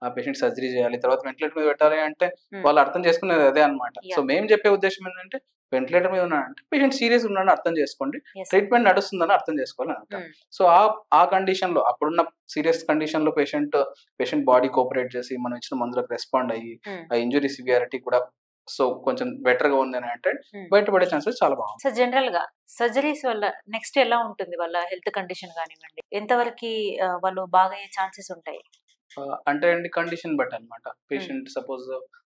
ఆ పేషెంట్ సర్జరీ చేయాలి, తర్వాత వెంటిలేటర్ మీద పెట్టాలి అంటే హ్మ్. వాళ్ళు అర్థం చేసుకునేది అదే అన్నమాట. So yeah! మేము చెప్పే ఉద్దేశ్యం ఏంటంటే, వెంటిలేటర్ మీద ఉన్నాడంటే పేషెంట్ సీరియస్‌గా ఉన్నాడని అర్థం చేసుకోండి. యెస్. ట్రీట్మెంట్ నడుస్తుందని అర్థం చేసుకోవాలని అంటాం. హ్మ్. సో ఆ కండిషన్‌లో, అప్పుడున్న సీరియస్ కండిషన్‌లో పేషెంట్ బాడీ కోఆపరేట్ చేసి మనం ఇచ్చిన మందులకు రెస్పాండ్ అయ్యి, హ్మ్. ఆ ఇంజ్యూరీ సివియారిటీ కూడా సో కొంచెం బెటర్‌గా ఉందని అంటే హ్మ్. బయటపడే ఛాన్సెస్ చాలా బాగుంటాయి. సో జనరల్‌గా సర్జరీస్ వల్ల నెక్స్ట్ ఎలా ఉంటుంది వాళ్ళ హెల్త్ కండిషన్ గానివ్వండి? ఎంతవరకి వాళ్ళు బాగయ్యే ఛాన్సెస్ ఉంటాయి? అంటే అండి కండిషన్ బట్టి అన్నమాట. హ్మ్. పేషెంట్ సపోజ్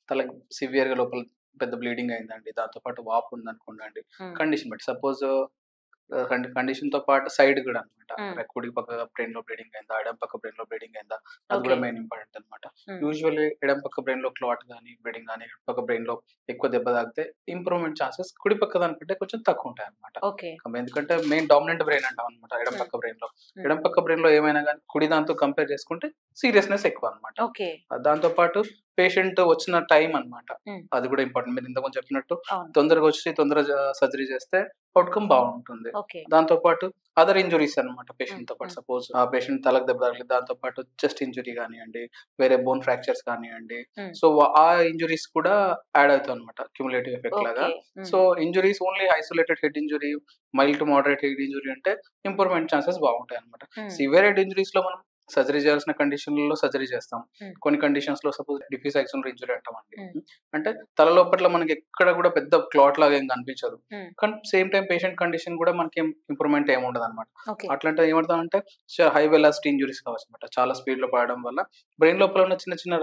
తలకి సివియర్‌గా లోపల పెద్ద బ్లీడింగ్ అయిందండి, దాంతో పాటు వాపు ఉందనుకోండి, హ్మ్. కండిషన్ బట్టి. సపోజ్ కండిషన్‌తో పాటు సైడ్ కూడా అన్నమాట. హ్మ్. కుడి పక్క బ్రెయిన్‌లో బ్లీడింగ్ అయిందా, ఎడమ పక్క బ్రెయిన్‌లో బ్లీడింగ్ అయిందా, అది ఓకే. కూడా మెయిన్ ఇంపార్టెంట్ అన్నమాట. హ్మ్. యూజువల్లీ ఎడమ పక్క బ్రెయిన్‌లో క్లాట్ గాని, బ్లీడింగ్ గాని, ఎడమ పక్క బ్రెయిన్‌లో ఎక్కువ దెబ్బ తాకితే ఇంప్రూవ్‌మెంట్ ఛాన్సెస్ కుడి పక్క దానికంటే కొంచెం తక్కువ ఉంటాయన్నమాట. ఓకే. ఎందుకంటే మెయిన్ డామినెంట్ బ్రెయిన్ అంటాం అన్నమాట ఎడమ హ్మ్. పక్క బ్రెయిన్‌లో. హ్మ్. ఎడమ పక్క బ్రెయిన్‌లో ఏమైనా గాని కుడి దాంతో కంపేర్ చేసుకుంటే సీరియస్‌నెస్ ఎక్కువ అన్నమాట. ఓకే. దాంతో పాటు పేషెంట్ వచ్చిన టైం అన్నమాట, హ్మ్. అది కూడా ఇంపార్టెంట్. మీరు ఇంతకుముందు చెప్పినట్టు అవును. తొందరగా వచ్చి తొందరగా సర్జరీ చేస్తే అవుట్‌కమ్ బాగుంటుంది. ఓకే. దాంతో పాటు అదర్ ఇంజ్యూరీస్ అన్నమాట హ్మ్. పేషెంట్‌తో పాటు. హ్మ్. సపోజ్ ఆ పేషెంట్ తలకు దెబ్బ తగిలి దాంతో పాటు చెస్ట్ ఇంజ్యూరీ గానియండి, వేరే బోన్ ఫ్రాక్చర్స్ కానియండి. హ్మ్. సో ఆ ఇంజ్యూరీస్ కూడా యాడ్ అవుతాయన్నమాట, క్యుములేటివ్ ఎఫెక్ట్ లాగా. ఓకే. హ్మ్. So injuries only isolated head injury, mild to moderate head injury అంటే ఇంప్రూవ్‌మెంట్ ఛాన్సెస్ బాగుంటాయన్నమాట. హ్మ్. సివియర్ హెడ్ ఇంజ్యూరీస్‌లో మనం సర్జరీ చేయాల్సిన కండిషన్‌లలో సర్జరీ చేస్తాం. హ్మ్. కొన్ని కండిషన్స్‌లో సపోజ్ డిఫ్యూజ్ యాక్సిలరీ ఇంజ్యూరీ అంటామండి. హ్మ్. అంటే తల లోపట్ల మనకి ఎక్కడ కూడా పెద్ద క్లాట్ లాగా ఏం కనిపించదు. హ్మ్. కానీ సేమ్ టైమ్ పేషెంట్ కండిషన్ కూడా మనకేం ఇంప్రూవ్‌మెంట్ ఏమి ఉండదన్నమాట. ఓకే. అట్లాంటిది ఏమవుతదంటే హై వెలాసిటీ ఇంజ్యూరీస్ కావచ్చన్నమాట. చాలా స్పీడ్‌లో పడడం వల్ల బ్రెయిన్ లోపల ఉన్న చిన్న చిన్న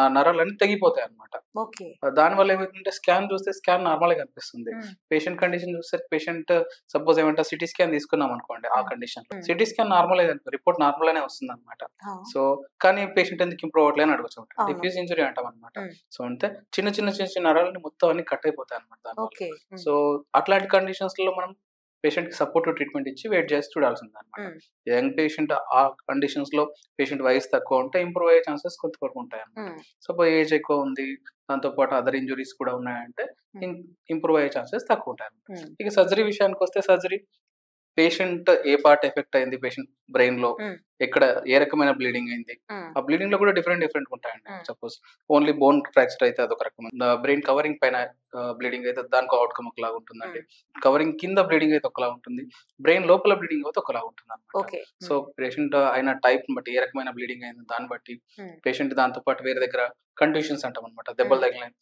నరాలన్నీ తెగిపోతాయన్నమాట. ఓకే. దానివల్ల ఏమైతుందంటే స్కాన్ చూస్తే స్కాన్ నార్మల్‌గా కనిపిస్తుంది. హ్మ్. పేషెంట్ కండిషన్ చూస్తే పేషెంట్ సపోజ్ ఏమంటారు, సిటీ స్కాన్ తీసుకున్నామనుకోండి ఆ హ్మ్. కండిషన్‌లో. హ్మ్. సిటీ స్కాన్ నార్మలే రిపోర్ట్ నార్మల్‌గానే వస్తుందన్నమాట. ఆ! సో కానీ పేషెంట్ ఎందుకు ఇంప్రూవ్ అవ్వట్లే అని అడగొచ్చు. అవును. డిఫ్యూజ్ ఇంజ్యూరీ అంటామన్నమాట. హ్మ్. సో అంటే చిన్న నరాలని మొత్తం అన్ని కట్ అయిపోతాయన్నమాట దానివల్ల. ఓకే. హ్మ్. సో అట్లాంటి కండిషన్స్‌లో మనం పేషెంట్‌కి సపోర్టివ్ ట్రీట్మెంట్ ఇచ్చి వెయిట్ చేసి చూడాల్సిందన్నమాట. హ్మ్. యంగ్ పేషెంట్ ఆ కండిషన్స్‌లో పేషెంట్ వయసు తక్కువ ఉంటే ఇంప్రూవ్ అయ్యే ఛాన్సెస్ కొంతవరకు ఉంటాయన్నమాట. హ్మ్. సపోజ్ ఏజ్ ఎక్కువ ఉంది, దాంతో పాటు అదర్ ఇంజ్యూరీస్ కూడా ఉన్నాయంటే హ్మ్. ఇంప్రూవ్ అయ్యే ఛాన్సెస్ తక్కువ ఉంటాయన్నమాట. హ్మ్. ఇక సర్జరీ విషయానికొస్తే సర్జరీ పేషెంట్ ఏ పార్ట్ ఎఫెక్ట్ అయింది, పేషెంట్ బ్రెయిన్‌లో హ్మ్. ఎక్కడ ఏ రకమైన బ్లీడింగ్ అయింది. హ్మ్. ఆ బ్లీడింగ్‌లో కూడా డిఫరెంట్ ఉంటాయండి. హ్మ్. సపోజ్ ఓన్లీ బోన్ ఫ్రాక్చర్ అయితే అదొక రకం. బ్రెయిన్ కవరింగ్ పైన బ్లీడింగ్ అయితే దానికి అవుట్‌కమ్ ఒకలాగా ఉంటుందండి. హ్మ్. కవరింగ్ కింద బ్లీడింగ్ అయితే ఒకలా ఉంటుంది. బ్రెయిన్ లోపల బ్లీడింగ్ అయితే ఒకలా ఉంటుందన్నమాట. ఓకే. సో హ్మ్. పేషెంట్ అయిన టైప్‌ని బట్టి, ఏ రకమైన బ్లీడింగ్ అయిందో దాన్ని బట్టి హ్మ్. పేషెంట్ దాంతో పాటు వేరే దగ్గర కంట్యూషన్స్ అంటామన్నమాట, దెబ్బలు హ్మ్. తగిలినయి.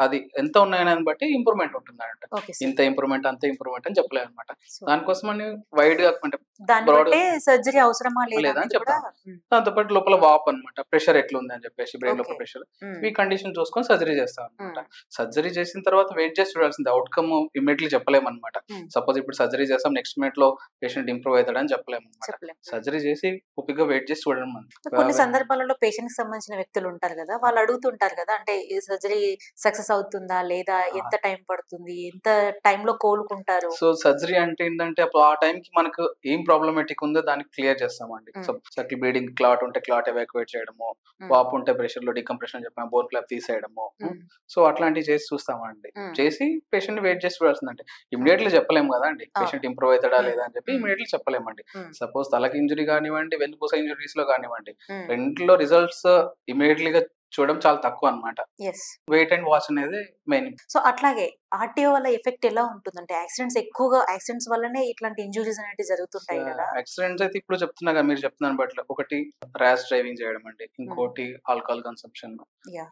అది ఎంత ఉన్నాయనే దాన్ని బట్టి ఇంప్రూవ్‌మెంట్ ఉంటుందన్నమాట. Okay sir. ఇంత ఇంప్రూవ్‌మెంట్, అంత ఇంప్రూవ్‌మెంట్ అని చెప్పలేమన్నమాట. సో దానికోసమని వైడ్‌గా అంటే దాన్ని బ్రాడ్‌గా బట్టే సర్జరీ అవసరమా లేదా లేదా అని అనేది కూడా చెప్తాం. హ్మ్. దాంతో పాటు లోపల వాపు అన్నమాట, ప్రెషర్ ఎట్లుంది అని చెప్పేసి, బ్రెయిన్ లోపల ఓకే. ప్రెషర్. హ్మ్. ఈ కండిషన్ చూసుకొని సర్జరీ చేస్తామన్నమాట. హ్మ్. సర్జరీ చేసిన తర్వాత వెయిట్ చేసి చూడాల్సిందే. అవుట్‌కమ్ ఇమ్మీడియేట్‌లీ చెప్పలేమన్నమాట. హ్మ్. సపోజ్ ఇప్పుడు సర్జరీ చేసాం, నెక్స్ట్ మినిట్‌లో పేషెంట్ ఇంప్రూవ్ అవుతాడని చెప్పలేమన్నమాట. చెప్పలేం. హ్మ్. సర్జరీ చేసి ఓపికగా వెయిట్ చేసి చూడడం అంతే. కొన్ని సందర్భాలలో పేషెంట్‌కి సంబంధించిన వ్యక్తులు ఉంటారు గదా! వాళ్ళు అడుగుతుంటారు గదా! అంటే ఈ సర్జరీ సక్సెస్ అవుతుందా? లేదా? ఎంత టైం పడుతుంది? ఎంత టైంలో కోలుకుంటారు? సో సర్జరీ అంటే ఏంటంటే అప్పుడు ఆ టైంకి మనకు ఏం ప్రాబ్లమాటిక్ ఉందో దానికి క్లియర్ చేస్తామండి. హ్మ్. సో సర్కిల్ బ్లీడింగ్, క్లాట్ ఉంటే క్లాట్ ఎవాక్యుయేట్ చేయడము, హ్మ్. వాపు ఉంటే ప్రెషర్‌లో డికంప్రెషన్ అని చెప్పాము, బోన్ ఫ్లాప్ తీసేయడము. హ్మ్. సో అట్లాంటివి చేసి చూస్తామండి. హ్మ్. చేసి పేషెంట్‌ని వెయిట్ చేసి చూడాల్సిందంటే హ్మ్. ఇమ్మీడియేట్‌లీ చెప్పలేము గదండీ. అవును. పేషెంట్ ఇంప్రూవ్ అవుతాడా హ్మ్. లేదా అని చెప్పి హ్మ్. ఇమ్మీడియేట్‌లీ చెప్పలేమండి. హ్మ్. సపోజ్ తలకి ఇంజ్యూరీ గానివ్వండి, వెన్నుపూస ఇంజ్యూరీస్‌లో గానివ్వండి, హ్మ్. రెండిట్లో రిజల్ట్స్ ఇమ్మీడియేట్‌లీగా చూడడం చాలా తక్కువ అన్నమాట. యెస్. వెయిట్ అండ్ వాచ్ అనేది మెయిన్. సో, అట్లాగే ఆర్టీఓ వల్ల ఎఫెక్ట్ ఎలా ఉంటుందంటే యాక్సిడెంట్స్ వల్లనే ఇట్లాంటి ఇంజురీస్ అనేవి జరుగుతుంటాయి కదా. యాక్సిడెంట్స్ అయితే ఇప్పుడు చెప్తున్నా కదా, మీరు చెప్తున్నాను బట్ ఒకటి ర్యాష్ డ్రైవింగ్ చేయడం అండి, ఇంకోటి ఆల్కహాల్ కన్సంప్షన్,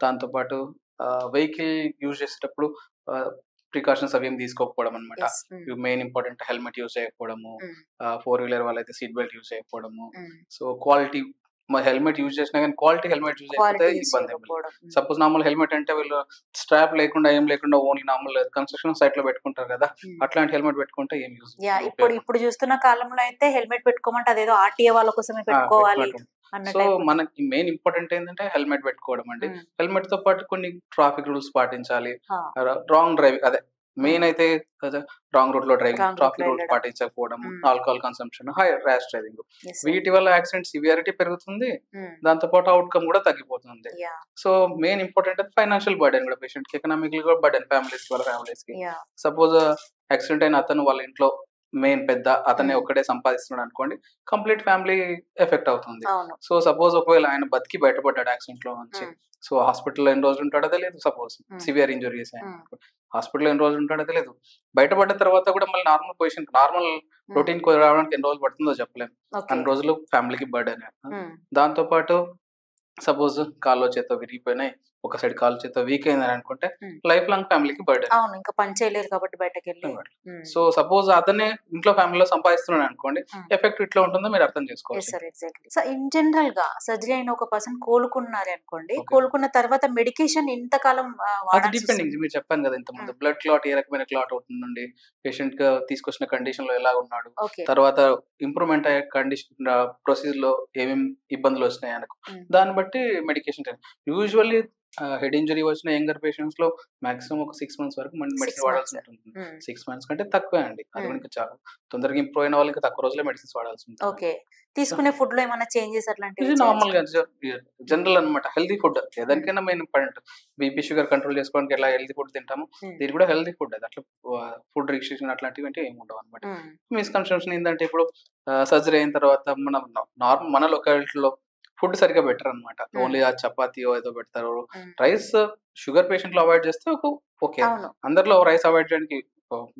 దాంతో పాటు వెహికల్ యూజ్ చేసేటప్పుడు ప్రికాషన్స్ అవి ఏం తీసుకోకపోవడం అనమాట. మెయిన్ ఇంపార్టెంట్ హెల్మెట్ యూజ్ చేయకపోవడము, 4-wheeler వాళ్ళైతే సీట్ బెల్ట్ యూజ్ చేయకపోవడము. సో క్వాలిటీ హెల్మెట్ యూజ్ చేసినా కానీ క్వాలిటీ హెల్మెట్ యూజ్ చేయకపోతే ఇబ్బంది. సపోజ్ నార్మల్ హెల్మెట్ అంటే వీళ్ళు స్ట్రాప్ లేకుండా ఏం లేకుండా ఓన్లీ నార్మల్ కన్స్ట్రక్షన్ సైట్ లో పెట్టుకుంటారు కదా, అట్లాంటి హెల్మెట్ పెట్టుకుంటే ఏం యూజ్. ఇప్పుడు చూస్తున్న కాలంలో అయితే హెల్మెట్ పెట్టుకోమంటే అదేదో ఆర్టీఏ వాళ్ళ కోసమే పెట్టుకోవాలి. సో మనకి మెయిన్ ఇంపార్టెంట్ ఏంటంటే హెల్మెట్ పెట్టుకోవడం అండి. హెల్మెట్ తో పాటు కొన్ని ట్రాఫిక్ రూల్స్ పాటించాలి. రాంగ్ డ్రైవింగ్ అదే మెయిన్ అయితే రాంగ్ రూట్ లో డ్రైవింగ్, ట్రాఫిక్ రూల్స్ పాటించకపోవడం, alcohol consumption, high rash driving, వీటి వల్ల యాక్సిడెంట్ సివియారిటీ పెరుగుతుంది, దాంతో పాటు అవుట్కమ్ కూడా తగ్గిపోతుంది. So main important financial burden కూడా, పేషెంట్ కి ఎకనామికల్ గా బర్డెన్, వాళ్ళ ఫ్యామిలీస్ కి. సపోజ్ యాక్సిడెంట్ అయిన అతను వాళ్ళ ఇంట్లో మెయిన్ పెద్ద అతన్ని ఒక్కడే సంపాదిస్తున్నాడు అనుకోండి, కంప్లీట్ ఫ్యామిలీ ఎఫెక్ట్ అవుతుంది. సో సపోజ్ ఒకవేళ ఆయన బతికి బయటపడ్డాడు యాక్సిడెంట్ లో నుంచి, సో హాస్పిటల్లో ఎన్ని రోజులు ఉంటాడో తెలియదు. సపోజ్ సివియర్ ఇంజురీస్ హాస్పిటల్లో ఎన్ని రోజులు ఉంటాడో తెలియదు. బయటపడ్డ తర్వాత కూడా మళ్ళీ నార్మల్ పొజిషన్, నార్మల్ రొటీన్ రావడానికి ఎన్ని రోజులు పడుతుందో చెప్పలేము. అన్ని రోజులు ఫ్యామిలీకి బర్డెన్. దాంతో పాటు సపోజ్ కాల్లో చేతో విరిగిపోయినాయి, ఒక సైడ్ కాలు చేతో వీక్ అయిందని అనుకుంటే లైఫ్ లాంగ్ ఫ్యామిలీకి బర్డెన్. ఇంకా పని చేయలేరు కాబట్టి బయటకి వెళ్ళి. సో సపోజ్ అతనే ఇంట్లో ఫ్యామిలీలో సంపాదిస్తున్నాడు అనుకోండి, ఎఫెక్ట్ ఇట్లా ఉంటుందో మీరు అర్థం చేసుకోవాలి. సో ఇన్ జనరల్ గా సర్జరీ అయిన ఒక పర్సన్ కోలుకున్నారు అనుకోండి, కోలుకున్న తర్వాత మెడికేషన్ ఇంతకాలం డిపెండింగ్. మీరు చెప్పాను కదా ఇంతకుముందు, బ్లడ్ క్లాట్ ఏ రకమైన క్లాట్ అవుతుందండి, పేషెంట్ గా తీసుకొచ్చిన కండిషన్ లో ఎలా ఉన్నాడు, తర్వాత ఇంప్రూవ్మెంట్ అయ్యే కండిషన్ ప్రొసీజర్ లో ఏమేమి ఇబ్బందులు వచ్చినాయి అనుకో, దాన్ని బట్టి మెడికేషన్. యూజువల్లీ హెడ్ ఇంజరీ వచ్చిన యంగర్ పేషెంట్స్ లో మాక్సిమం ఒక 6 months వరకు మెడిసిన్ వాడాల్సి ఉంటుంది. 6 months కంటే తక్కువే అండి. అది కూడా చాలా తొందరగా ఇంప్రూవ్ అయిన వాళ్ళకి తక్కువ రోజులే మెడిసిన్స్ వాడాల్సి ఉంటుంది. తీసుకునే ఫుడ్ లో ఏమైనా చేంజెస్ అట్లాంటివి? నార్మల్ గా జనరల్ అనమాట, హెల్దీ ఫుడ్ ఏదానికైనా main important. BP sugar control చేసుకోవడానికి ఎలా హెల్దీ ఫుడ్ తింటాము, దీని కూడా హెల్దీ ఫుడ్. అది అట్లా ఫుడ్ రిస్ట్రిక్షన్ అట్లాంటివి అంటే ఏమి ఉండవు అనమాట. మిస్కన్సెప్షన్ ఏంటంటే ఇప్పుడు సర్జరీ అయిన తర్వాత మన లొకాలిటీలో ఫుడ్ సరిగ్గా బెటర్ అనమాట. ఓన్లీ ఆ చపాతీ ఏదో పెడతారు. రైస్ షుగర్ పేషెంట్ లో అవాయిడ్ చేస్తే ఓకే, అందరిలో రైస్ అవాయిడ్ చేయడానికి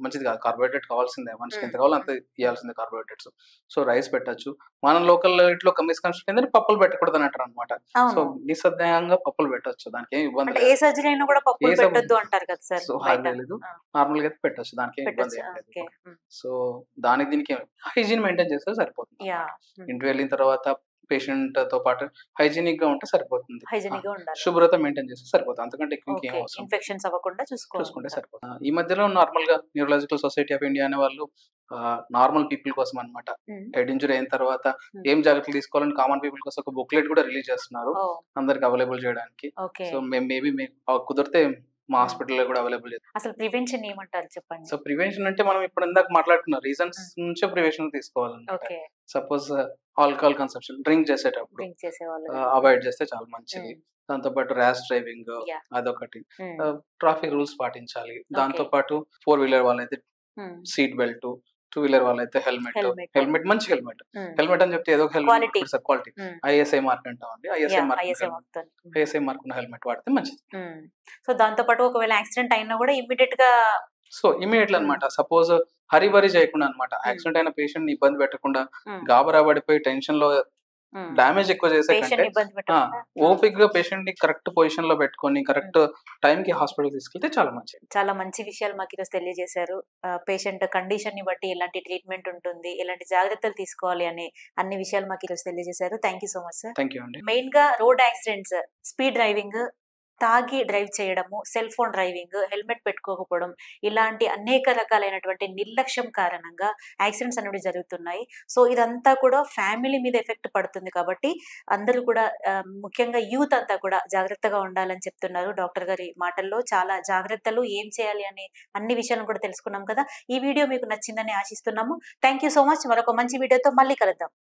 మంచిది కాదు. కార్బోహైడ్రేట్ కావాల్సిందే, మనిషికి ఎంత కావాలో అంత ఇవ్వాల్సిందే కార్బోహైడ్రేట్స్. సో రైస్ పెట్టచ్చు. మన లోకల్ ఇట్లో మిస్కన్సెప్షన్ ఏంటంటే పప్పులు పెట్టకూడదు అని అంటారు అనమాట. సో నిస్సందేహంగా పప్పులు పెట్టచ్చు, దానికి ఏం ఇబ్బంది లేదు. ఏ సర్జరీ అయినా కూడా పప్పులు పెట్టొద్దు అంటారు కదా సార్. సో లేదు, నార్మల్ గా అయితే పెట్టచ్చు, దానికి ఏం ఇబ్బంది లేదు. సో దానికి దీనికి హైజీన్ మెయింటైన్ చేస్తే సరిపోతుంది. ఇంటికి వెళ్ళిన తర్వాత పేషెంట్ తో పాటు హైజీనిక్ గా ఉంటే సరిపోతుంది, శుభ్రత మెయింటైన్ చేస్తే సరిపోతుంది. అంతకంటే ఇంకేం అవసరం, ఇన్ఫెక్షన్స్ అవ్వకుండా చూసుకుంటే సరిపోతుంది. ఈ మధ్యలో నార్మల్ గా న్యూరలాజికల్ సొసైటీ ఆఫ్ ఇండియా అనే వాళ్ళు నార్మల్ పీపుల్ కోసం అనమాట, హెడ్ ఇంజరీ అయిన తర్వాత ఏం జాగ్రత్తలు తీసుకోవాలని కామన్ పీపుల్ కోసం ఒక బుక్లెట్ కూడా రిలీజ్ చేస్తున్నారు అందరికి అవైలబుల్ చేయడానికి. సో మేబీ కుదిరితే మా హాస్పిటల్లో కూడా అవైలబుల్. అసలు ప్రివెన్షన్ ఏమంటారు చెప్పండి? సో ప్రివెన్షన్ అంటే మనం ఇప్పుడు ఇందాక మాట్లాడుకున్న రీజన్స్ నుంచే ప్రివెన్షన్ తీసుకోవాలన్నమాట. సపోజ్ ఆల్కహాల్ కన్సంప్షన్, డ్రింక్ చేసేటప్పుడు అవాయిడ్ చేస్తే చాలా మంచిది. దాంతో పాటు ర్యాష్ డ్రైవింగ్ అదొకటి. ట్రాఫిక్ రూల్స్ పాటించాలి. దాంతో పాటు 4-wheeler వాళ్ళైతే సీట్ బెల్ట్, 2-wheeler వాళ్ళైతే హెల్మెట్ మంచి హెల్మెట్ అని చెప్తే ఏదో హెల్మెట్ క్వాలిటీ ఐఎస్ఐ మార్క్ అంటామండి. ఐఎస్ఐ మార్క్ ఉన్న హెల్మెట్ వాడితే మంచిది. సో దాంతో పాటు ఒకవేళ యాక్సిడెంట్ అయినా కూడా ఇమ్మీడియట్ అనమాట. సపోజ్ హరిబరి చేయకుండా అనమాట, యాక్సిడెంట్ అయిన పేషెంట్ ఇబ్బంది పెట్టకుండా, గాబరా పడిపోయి టెన్షన్ లో డామేజ్ ఎక్కువ చేసే కంటే ఓపిక్ గా పేషెంట్ ని కరెక్ట్ పొజిషన్ లో పెట్టుకొని కరెక్ట్ టైం కి హాస్పిటల్ తీసుకెళ్తే చాలా మంచిది. చాలా మంచి విషయాలు మాకు ఈరోజు తెలియజేశారు. పేషెంట్ కండిషన్ ని బట్టి ఎలాంటి ట్రీట్మెంట్ ఉంటుంది, ఎలాంటి జాగ్రత్తలు తీసుకోవాలి అనే అన్ని విషయాలు మాకు ఈరోజు తెలియజేశారు. Thank you so much sir. Thank you అండి. మెయిన్ గా రోడ్ యాక్సిడెంట్స్, స్పీడ్ డ్రైవింగ్, తాగి డ్రైవ్ చేయడము, సెల్ ఫోన్ డ్రైవింగ్, హెల్మెట్ పెట్టుకోకపోవడం, ఇలాంటి అనేక రకాలైనటువంటి నిర్లక్ష్యం కారణంగా యాక్సిడెంట్స్ అనేవి జరుగుతున్నాయి. సో ఇదంతా కూడా ఫ్యామిలీ మీద ఎఫెక్ట్ పడుతుంది. కాబట్టి అందరూ కూడా ముఖ్యంగా యూత్ అంతా కూడా జాగ్రత్తగా ఉండాలని చెప్తున్నారు డాక్టర్ గారి మాటల్లో. చాలా జాగ్రత్తలు ఏం చేయాలి అనే అన్ని విషయాలను కూడా తెలుసుకున్నాం కదా. ఈ వీడియో మీకు నచ్చిందని ఆశిస్తున్నాము. Thank you so much. మరొక మంచి వీడియోతో మళ్ళీ కలుద్దాం.